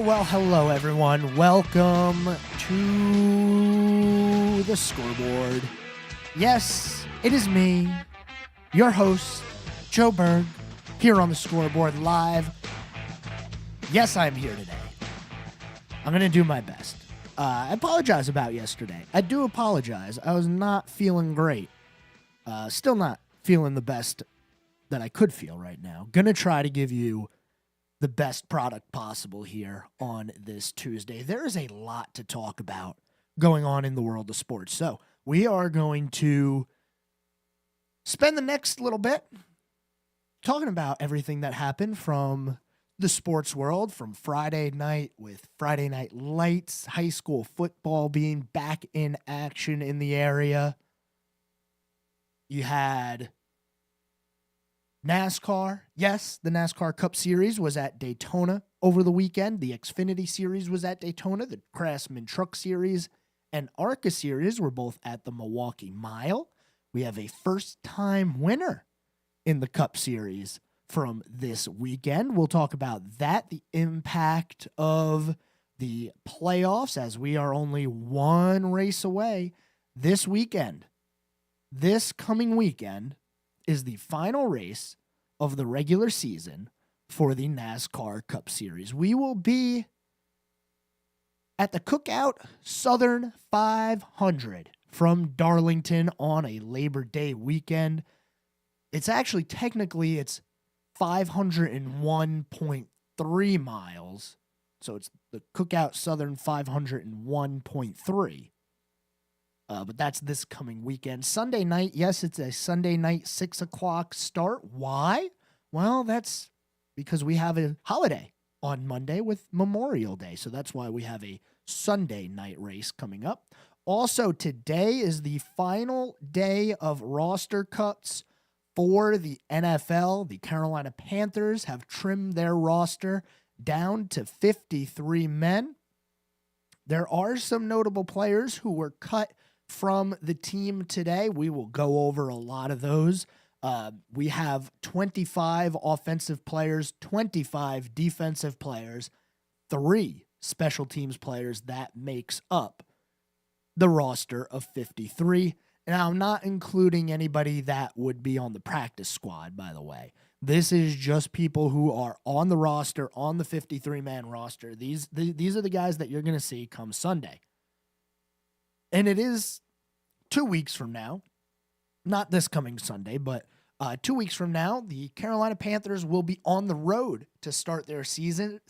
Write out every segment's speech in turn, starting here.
Hello, everyone. Welcome to the Scoreboard. Yes, it is me, your host, Joe Berg, here on the Scoreboard live. Yes, I'm here today. I'm going to do my best. I apologize about yesterday. I do apologize. I was not feeling great. Still not feeling the best that I could feel right now. Going to try to give you the best product possible here on this Tuesday. There is a lot to talk about going on in the world of sports. So we are going to spend the next little bit talking about everything that happened from the sports world, from Friday night with Friday Night Lights, high school football being back in action in the area. You had NASCAR. Yes, the NASCAR Cup Series was at Daytona over the weekend. The Xfinity Series was at Daytona. The Craftsman Truck Series and ARCA Series were both at the Milwaukee Mile. We have a first-time winner in the Cup Series from this weekend. We'll talk about that, the impact of the playoffs as we are only one race away this weekend. This coming weekend is the final race of the regular season for the NASCAR Cup Series. We will be at the Cookout Southern 500 from Darlington on a Labor Day weekend. It's actually technically it's 501.3 miles. So it's the Cookout Southern 501.3. But that's this coming weekend. Sunday night, yes, it's a Sunday night 6 o'clock start. Why? Well, that's because we have a holiday on Monday with Memorial Day. So that's why we have a Sunday night race coming up. Also, today is the final day of roster cuts for the NFL. The Carolina Panthers have trimmed their roster down to 53 men. There are some notable players who were cut from the team today. We will go over a lot of those. We have 25 offensive players, 25 defensive players, 3 special teams players. That makes up the roster of 53. Now, I'm not including anybody that would be on the practice squad, by the way. This is just people who are on the roster, on the 53-man roster. These are the guys that you're going to see come Sunday. And it is 2 weeks from now, not this coming Sunday, but 2 weeks from now, the Carolina Panthers will be on the road to start their season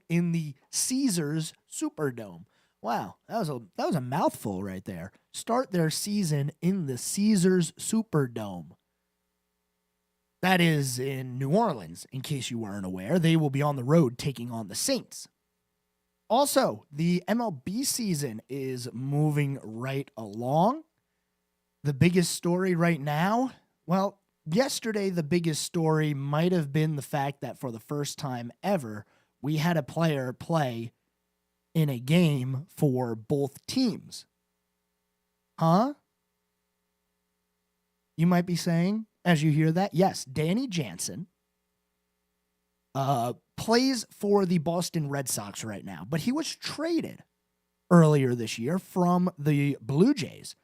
in the Caesars Superdome. Wow, that was a mouthful right there. Start their season in the Caesars Superdome. That is in New Orleans, in case you weren't aware. They will be on the road taking on the Saints. Also, the MLB season is moving right along. The biggest story right now, well, yesterday the biggest story might have been the fact that for the first time ever, we had a player play in a game for both teams. Huh? You might be saying, as you hear that, yes, Danny Jansen plays for the Boston Red Sox right now, but he was traded earlier this year from the Blue Jays.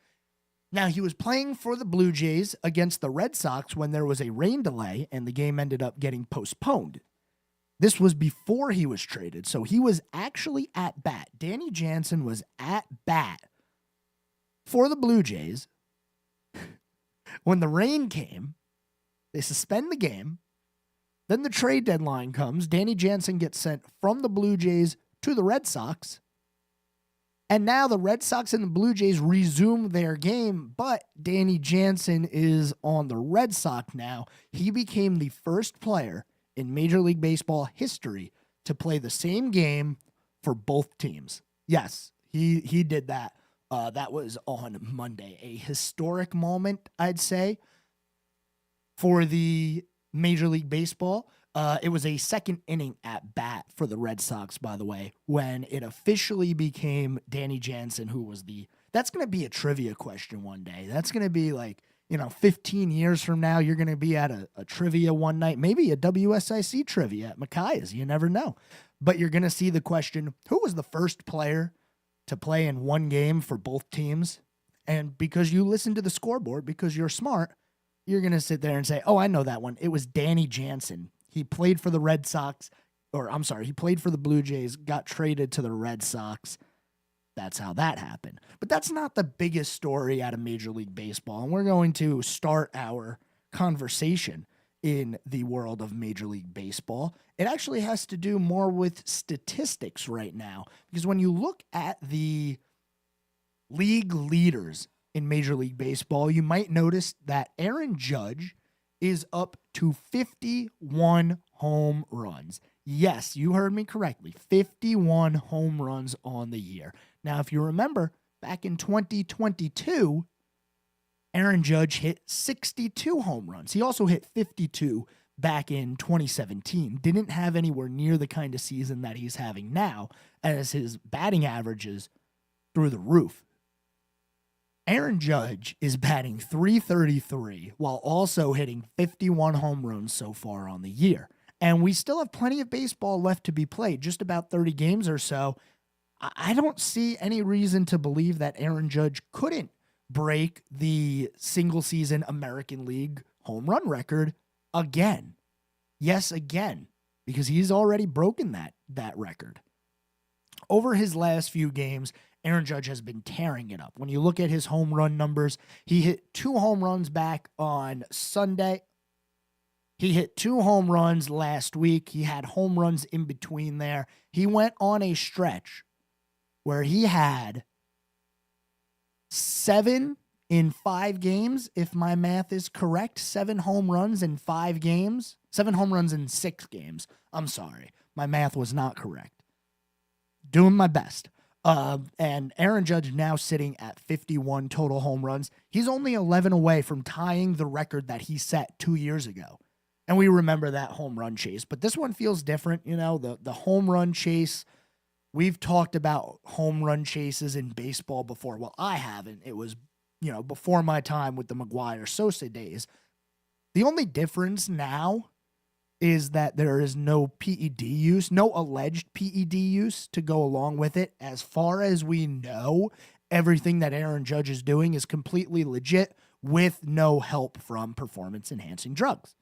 Now, he was playing for the Blue Jays against the Red Sox when there was a rain delay and the game ended up getting postponed. This was before he was traded, so he was actually at bat. Danny Jansen was at bat for the Blue Jays. When the rain came, they suspend the game. Then the trade deadline comes. Danny Jansen gets sent from the Blue Jays to the Red Sox. And now the Red Sox and the Blue Jays resume their game, but Danny Jansen is on the Red Sox now. He became the first player in Major League Baseball history to play the same game for both teams. Yes, he did that. That was on Monday. A historic moment, I'd say, for the Major League Baseball. It was a second inning at bat for the Red Sox, by the way, when it officially became Danny Jansen, who was that's going to be a trivia question one day. That's going to be like, 15 years from now, you're going to be at a trivia one night, maybe a WSIC trivia at Mackay's. You never know. but you're going to see the question, who was the first player to play in one game for both teams? And because you listen to the scoreboard, because you're smart, you're going to sit there and say, oh, I know that one. It was Danny Jansen. He played for the Red Sox, he played for the Blue Jays, got traded to the Red Sox. That's how that happened. But that's not the biggest story out of Major League Baseball. And we're going to start our conversation in the world of Major League Baseball. It actually has to do more with statistics right now. Because when you look at the league leaders in Major League Baseball, you might notice that Aaron Judge is up to 51 home runs. Yes, you heard me correctly. 51 home runs on the year. Now, if you remember, back in 2022, Aaron Judge hit 62 home runs. He also hit 52 back in 2017. Didn't have anywhere near the kind of season that he's having now, as his batting average is through the roof. Aaron Judge is batting .333 while also hitting 51 home runs so far on the year. And we still have plenty of baseball left to be played, just about 30 games or so. I don't see any reason to believe that Aaron Judge couldn't break the single-season American League home run record again. Yes, again, because he's already broken that record. Over his last few games, Aaron Judge has been tearing it up. When you look at his home run numbers, he hit 2 home runs back on Sunday. He hit 2 home runs last week. He had home runs in between there. He went on a stretch where he had 7 in 5 games, if my math is correct. 7 home runs in 5 games. 7 home runs in 6 games. I'm sorry. My math was not correct. Doing my best. And Aaron Judge now sitting at 51 total home runs. He's only 11 away from tying the record that he set 2 years ago. And we remember that home run chase. But this one feels different. You know, the home run chase. We've talked about home run chases in baseball before. Well, I haven't. It was, before my time with the McGuire-Sosa days. The only difference now is that there is no PED use, no alleged PED use to go along with it. As far as we know, everything that Aaron Judge is doing is completely legit with no help from performance-enhancing drugs.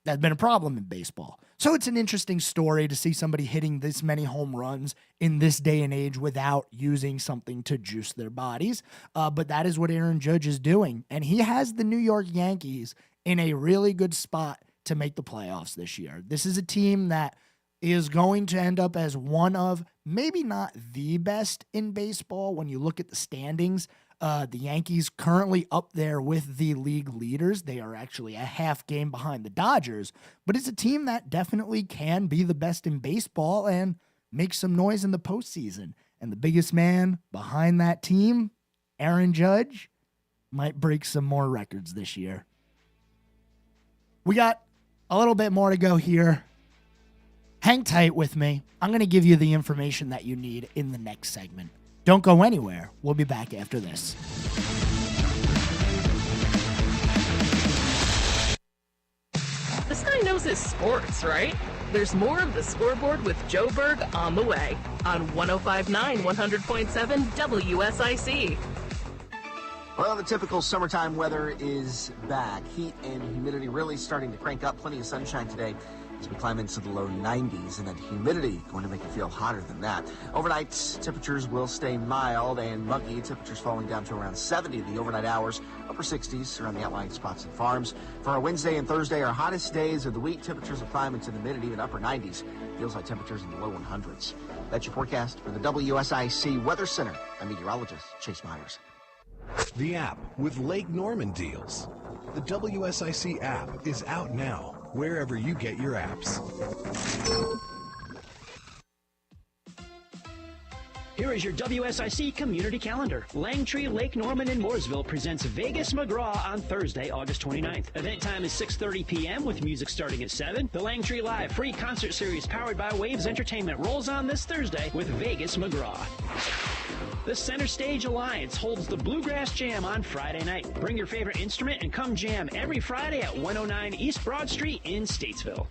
That's been a problem in baseball. So it's an interesting story to see somebody hitting this many home runs in this day and age without using something to juice their bodies. But that is what Aaron Judge is doing. And he has the New York Yankees in a really good spot to make the playoffs this year. This is a team that is going to end up as one of, maybe not the best in baseball when you look at the standings. The Yankees currently up there with the league leaders. They are actually a half game behind the Dodgers, but it's a team that definitely can be the best in baseball and make some noise in the postseason. And the biggest man behind that team, Aaron Judge, might break some more records this year. We got a little bit more to go here. Hang tight with me. I'm going to give you the information that you need in the next segment. Don't go anywhere. We'll be back after this. This guy knows his sports, right? There's more of the Scoreboard with Joe Berg on the way on 105.9, 100.7 WSIC. Well, the typical summertime weather is back. Heat and humidity really starting to crank up. Plenty of sunshine today as we climb into the low 90s, and that humidity going to make it feel hotter than that. Overnight, temperatures will stay mild and muggy. Temperatures falling down to around 70 the overnight hours, upper 60s around the outlying spots and farms. For our Wednesday and Thursday, our hottest days of the week, temperatures will climb into the mid and even upper 90s. Feels like temperatures in the low 100s. That's your forecast for the WSIC Weather Center. I'm meteorologist Chase Myers. The app with Lake Norman deals. The WSIC app is out now, wherever you get your apps. Here is your WSIC community calendar. Langtree, Lake Norman, and Mooresville presents Vegas McGraw on Thursday, August 29th. Event time is 6:30 p.m. with music starting at 7. The Langtree Live free concert series powered by Waves Entertainment rolls on this Thursday with Vegas McGraw. The Center Stage Alliance holds the Bluegrass Jam on Friday night. Bring your favorite instrument and come jam every Friday at 109 East Broad Street in Statesville.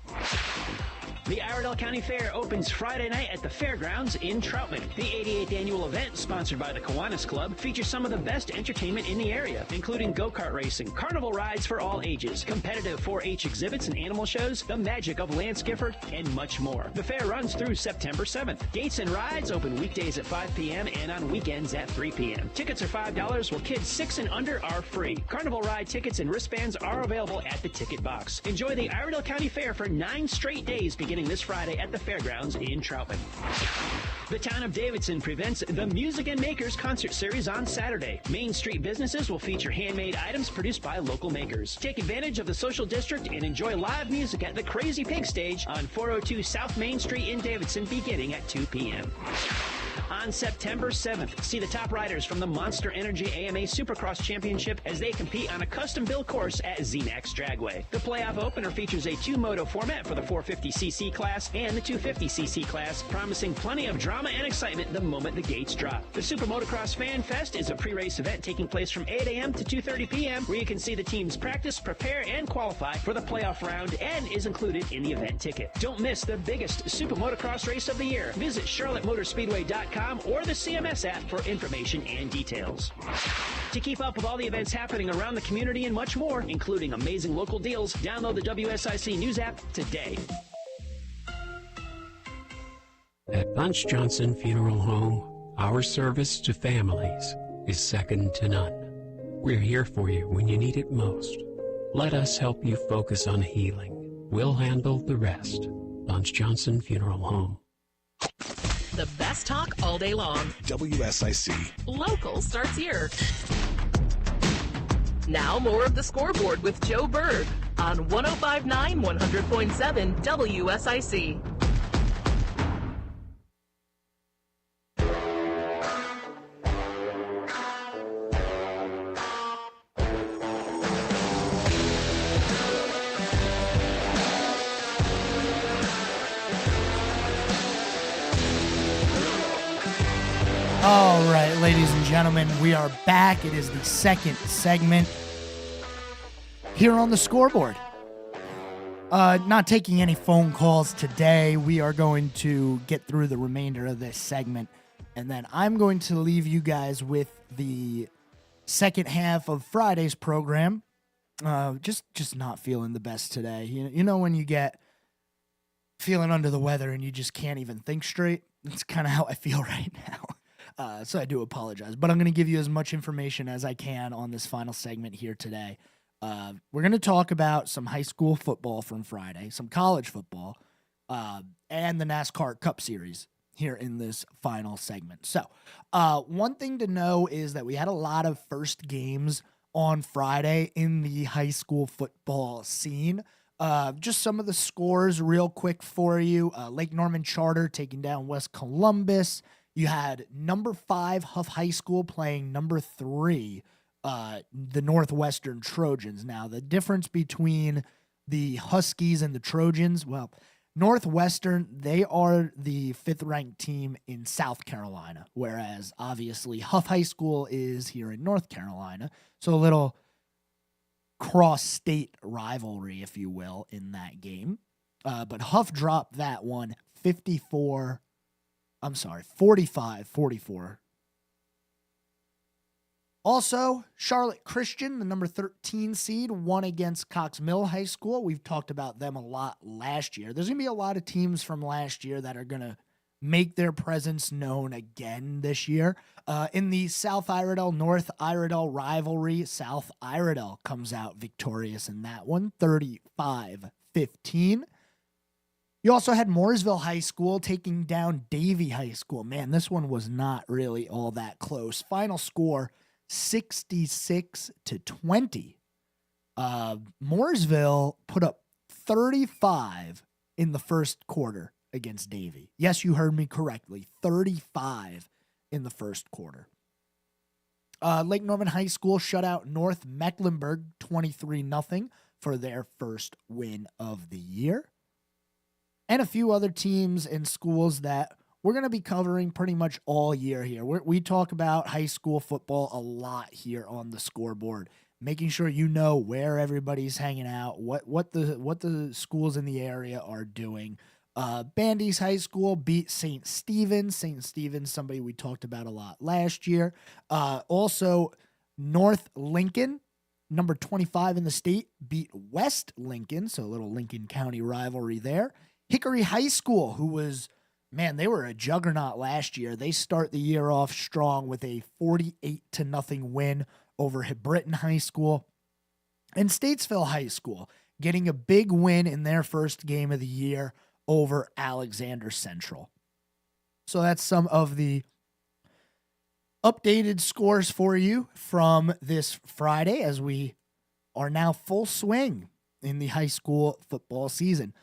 The Iredell County Fair opens Friday night at the fairgrounds in Troutman. The 88th annual event, sponsored by the Kiwanis Club, features some of the best entertainment in the area, including go-kart racing, carnival rides for all ages, competitive 4-H exhibits and animal shows, the magic of Lance Gifford, and much more. The fair runs through September 7th. Gates and rides open weekdays at 5 p.m. and on weekends at 3 p.m. Tickets are $5, while kids 6 and under are free. Carnival ride tickets and wristbands are available at the ticket box. Enjoy the Iredell County Fair for 9 straight days beginning this Friday at the fairgrounds in Troutman. The town of Davidson presents the Music and Makers concert series on Saturday. Main Street businesses will feature handmade items produced by local makers. Take advantage of the social district and enjoy live music at the Crazy Pig stage on 402 South Main Street in Davidson beginning at 2 p.m. On September 7th, see the top riders from the Monster Energy AMA Supercross Championship as they compete on a custom-built course at ZMAX Dragway. The playoff opener features a 2-moto format for the 450cc class and the 250cc class, promising plenty of drama and excitement the moment the gates drop. The Super Motocross Fan Fest is a pre-race event taking place from 8 a.m. to 2:30 p.m. where you can see the teams practice, prepare, and qualify for the playoff round and is included in the event ticket. Don't miss the biggest Super Motocross race of the year. Visit CharlotteMotorspeedway.com or the CMS app for information and details. To keep up with all the events happening around the community and much more, including amazing local deals, download the WSIC News app today. At Bunch Johnson Funeral Home, our service to families is second to none. We're here for you when you need it most. Let us help you focus on healing. We'll handle the rest. Bunch Johnson Funeral Home. The best talk all day long. WSIC. Local starts here. Now more of the Scoreboard with Joe Berg on 105.9 100.7 WSIC. All right, ladies and gentlemen, we are back. It is the second segment here on the Scoreboard. Not taking any phone calls today. We are going to get through the remainder of this segment, and then I'm going to leave you guys with the second half of Friday's program. Just not feeling the best today. You know when you get feeling under the weather and you just can't even think straight? That's kind of how I feel right now. So I do apologize, but I'm going to give you as much information as I can on this final segment here today. We're going to talk about some high school football from Friday, some college football, and the NASCAR Cup Series here in this final segment. So one thing to know is that we had a lot of first games on Friday in the high school football scene. Just some of the scores real quick for you. Lake Norman Charter taking down West Columbus. You had number 5 Huff High School playing number 3, the Northwestern Trojans. Now, the difference between the Huskies and the Trojans, well, Northwestern, they are the 5th-ranked team in South Carolina, whereas, obviously, Huff High School is here in North Carolina. So a little cross-state rivalry, if you will, in that game. But Huff dropped that one 45-44. Also, Charlotte Christian, the number 13 seed, won against Cox Mill High School. We've talked about them a lot last year. There's going to be a lot of teams from last year that are going to make their presence known again this year. In the South Iredell, North Iredell rivalry, South Iredell comes out victorious in that one, 35-15. You also had Mooresville High School taking down Davie High School. Man, this one was not really all that close. Final score, 66-20. Mooresville put up 35 in the first quarter against Davie. Yes, you heard me correctly. 35 in the first quarter. Lake Norman High School shut out North Mecklenburg 23-0 for their first win of the year. And a few other teams and schools that we're going to be covering pretty much all year here. We talk about high school football a lot here on the Scoreboard, making sure you know where everybody's hanging out, what the schools in the area are doing. Bandy's High School beat St. Stephen's. St. Stephen's, somebody we talked about a lot last year. Also, North Lincoln, number 25 in the state, beat West Lincoln, so a little Lincoln County rivalry there. Hickory High School, who was, man, they were a juggernaut last year. They start the year off strong with a 48-0 win over Burton High School. And Statesville High School getting a big win in their first game of the year over Alexander Central. So that's some of the updated scores for you from this Friday as we are now full swing in the high school football season.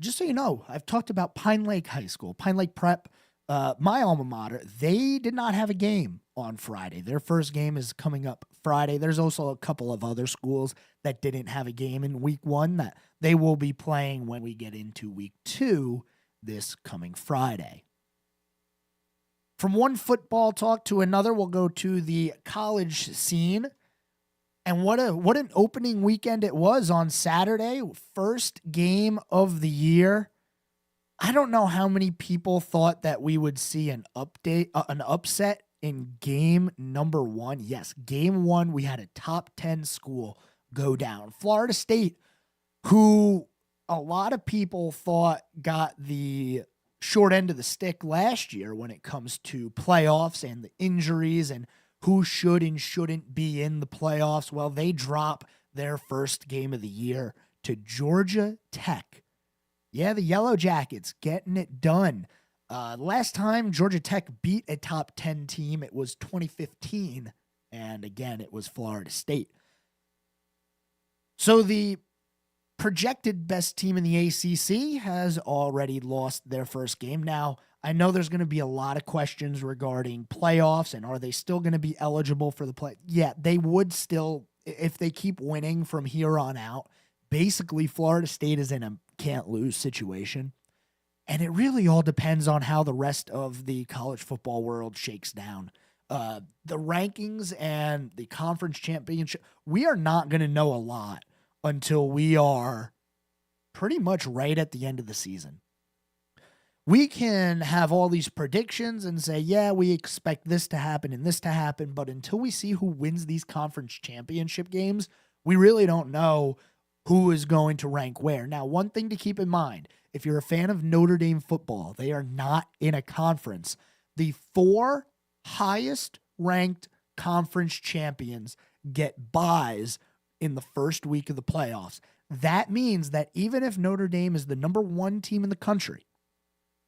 Just so you know, I've talked about Pine Lake High School, Pine Lake Prep, my alma mater. They did not have a game on Friday. Their first game is coming up Friday. There's also a couple of other schools that didn't have a game in week 1 that they will be playing when we get into week 2 this coming Friday. From one football talk to another, we'll go to the college scene. And what an opening weekend it was on Saturday. First game of the year. I don't know how many people thought that we would see an upset in game number 1. Yes, game 1, we had a top 10 school go down. Florida State, who a lot of people thought got the short end of the stick last year when it comes to playoffs and the injuries and who should and shouldn't be in the playoffs. Well, they drop their first game of the year to Georgia Tech. Yeah, the Yellow Jackets getting it done. Last time Georgia Tech beat a top 10 team, it was 2015. And again, it was Florida State. So the projected best team in the ACC has already lost their first game. Now, I know there's going to be a lot of questions regarding playoffs and are they still going to be eligible for the play? Yeah, they would still, if they keep winning from here on out. Basically, Florida State is in a can't-lose situation. And it really all depends on how the rest of the college football world shakes down. The rankings and the conference championship, we are not going to know a lot until we are pretty much right at the end of the season. We can have all these predictions and say, yeah, we expect this to happen and this to happen, but until we see who wins these conference championship games, we really don't know who is going to rank where. Now, one thing to keep in mind, if you're a fan of Notre Dame football, they are not in a conference. The 4 highest ranked conference champions get buys in the first week of the playoffs. That means that even if Notre Dame is the number 1 team in the country,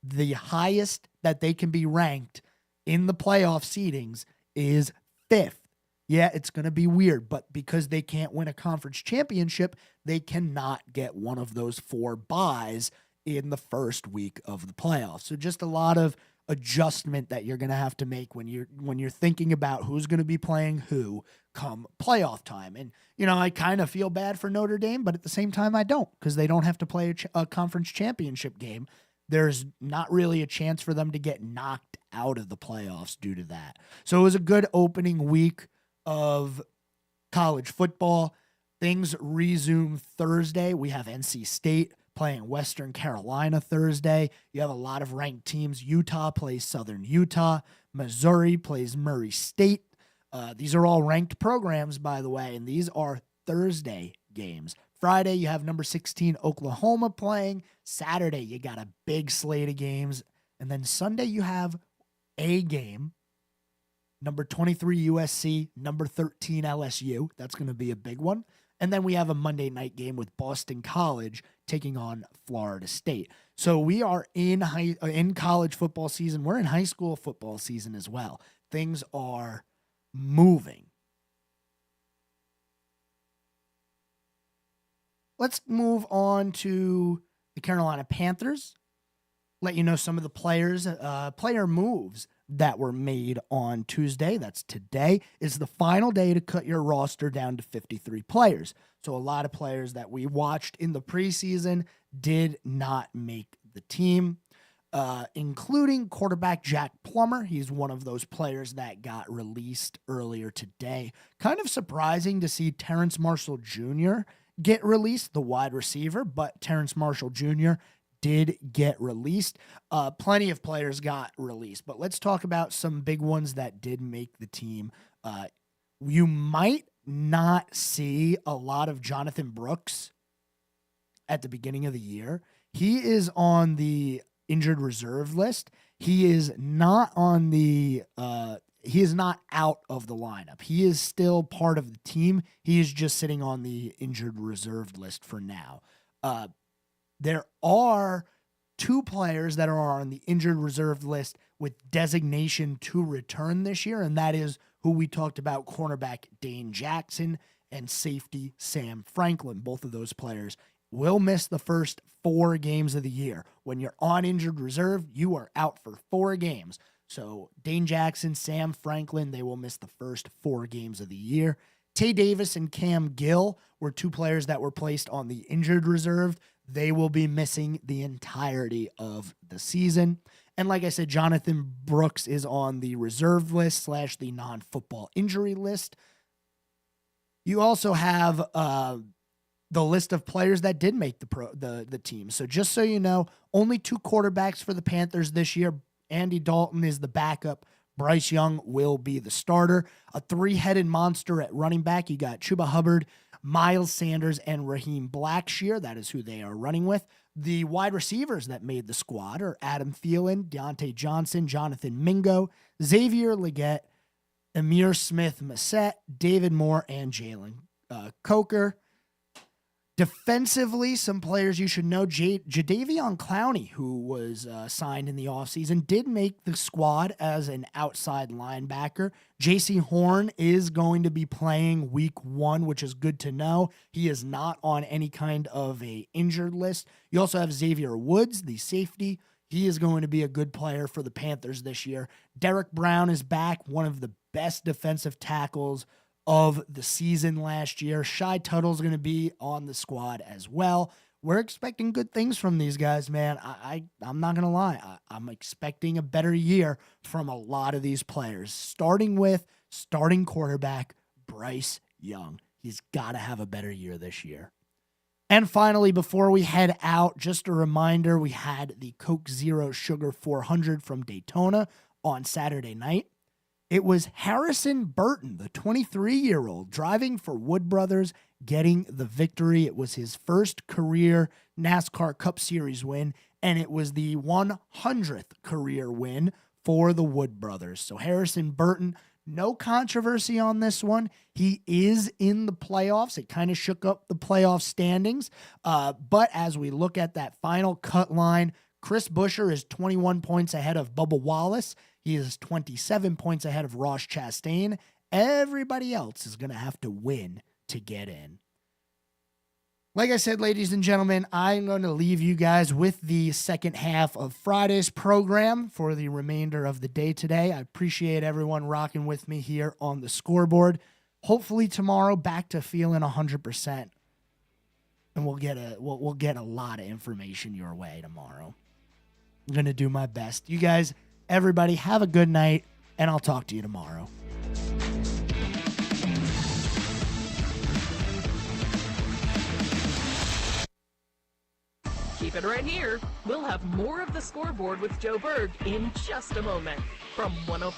the highest that they can be ranked in the playoff seedings is 5th. Yeah, it's going to be weird, but because they can't win a conference championship, they cannot get one of those 4 buys in the first week of the playoffs. So just a lot of adjustment that you're going to have to make when you're thinking about who's going to be playing who come playoff time. And, you know, I kind of feel bad for Notre Dame, but at the same time I don't, because they don't have to play a conference championship game. There's not really a chance for them to get knocked out of the playoffs due to that. So it was a good opening week of college football. Things resume Thursday. We have NC State playing Western Carolina Thursday. You have a lot of ranked teams. Utah plays Southern Utah. Missouri plays Murray State. These are all ranked programs, by the way, and these are Thursday games. Friday, you have number 16 Oklahoma playing. Saturday, you got a big slate of games. And then Sunday, you have a game. Number 23 USC, number 13 LSU. That's going to be a big one. And then we have a Monday night game with Boston College taking on Florida State. So we are in college football season. We're in high school football season as well. Things are moving. Let's move on to the Carolina Panthers. Let you know some of the player moves that were made on Tuesday. That's today. It's the final day to cut your roster down to 53 players. So a lot of players that we watched in the preseason did not make the team, including quarterback Jack Plummer. He's one of those players that got released earlier today. Kind of surprising to see Terrence Marshall Jr. get released, the wide receiver, but Terrence Marshall Jr. did get released. Plenty of players got released, but let's talk about some big ones that did make the team. You might not see a lot of Jonathan Brooks at the beginning of the year. He is on the injured reserve list. He is not on the he is not out of the lineup. He is still part of the team. He is just sitting on the injured reserve list for now. There are 2 players that are on the injured reserve list with designation to return this year, and that is who we talked about, cornerback Dane Jackson and safety Sam Franklin. Both of those players will miss the first 4 games of the year. When you're on injured reserve, you are out for 4 games. So Dane Jackson, Sam Franklin, they will miss the first 4 games of the year. Tay Davis and Cam Gill were 2 players that were placed on the injured reserve. They will be missing the entirety of the season. And like I said, Jonathan Brooks is on the reserve list / the non-football injury list. You also have the list of players that did make the team. So just so you know, only 2 quarterbacks for the Panthers this year. Andy Dalton is the backup. Bryce Young will be the starter. A 3-headed monster at running back. You got Chuba Hubbard, Miles Sanders, and Raheem Blackshear. That is who they are running with. The wide receivers that made the squad are Adam Thielen, Deontay Johnson, Jonathan Mingo, Xavier Legette, Amir Smith-Massett, David Moore, and Jalen Coker. Defensively, some players you should know. Jadeveon Clowney, who was signed in the offseason, did make the squad as an outside linebacker. J.C. Horn is going to be playing week 1, which is good to know. He is not on any kind of a injured list. You also have Xavier Woods, the safety. He is going to be a good player for the Panthers this year. Derek Brown is back, one of the best defensive tackles of the season last year. Shy Tuttle's going to be on the squad as well. We're expecting good things from these guys, man. I'm not going to lie. I'm expecting a better year from a lot of these players, starting with starting quarterback Bryce Young. He's got to have a better year this year. And finally, before we head out, just a reminder, we had the Coke Zero Sugar 400 from Daytona on Saturday night. It was Harrison Burton, the 23-year-old, driving for Wood Brothers, getting the victory. It was his first career NASCAR Cup Series win, and it was the 100th career win for the Wood Brothers. So Harrison Burton, no controversy on this one. He is in the playoffs. It kind of shook up the playoff standings. But as we look at that final cut line, Chris Buescher is 21 points ahead of Bubba Wallace. He is 27 points ahead of Ross Chastain. Everybody else is going to have to win to get in. Like I said, ladies and gentlemen, I'm going to leave you guys with the second half of Friday's program for the remainder of the day today. I appreciate everyone rocking with me here on the scoreboard. Hopefully tomorrow back to feeling 100%. And we'll get a lot of information your way tomorrow. I'm going to do my best. You guys, everybody, have a good night, and I'll talk to you tomorrow. Keep it right here. We'll have more of the Scoreboard with Joe Berg in just a moment from 105.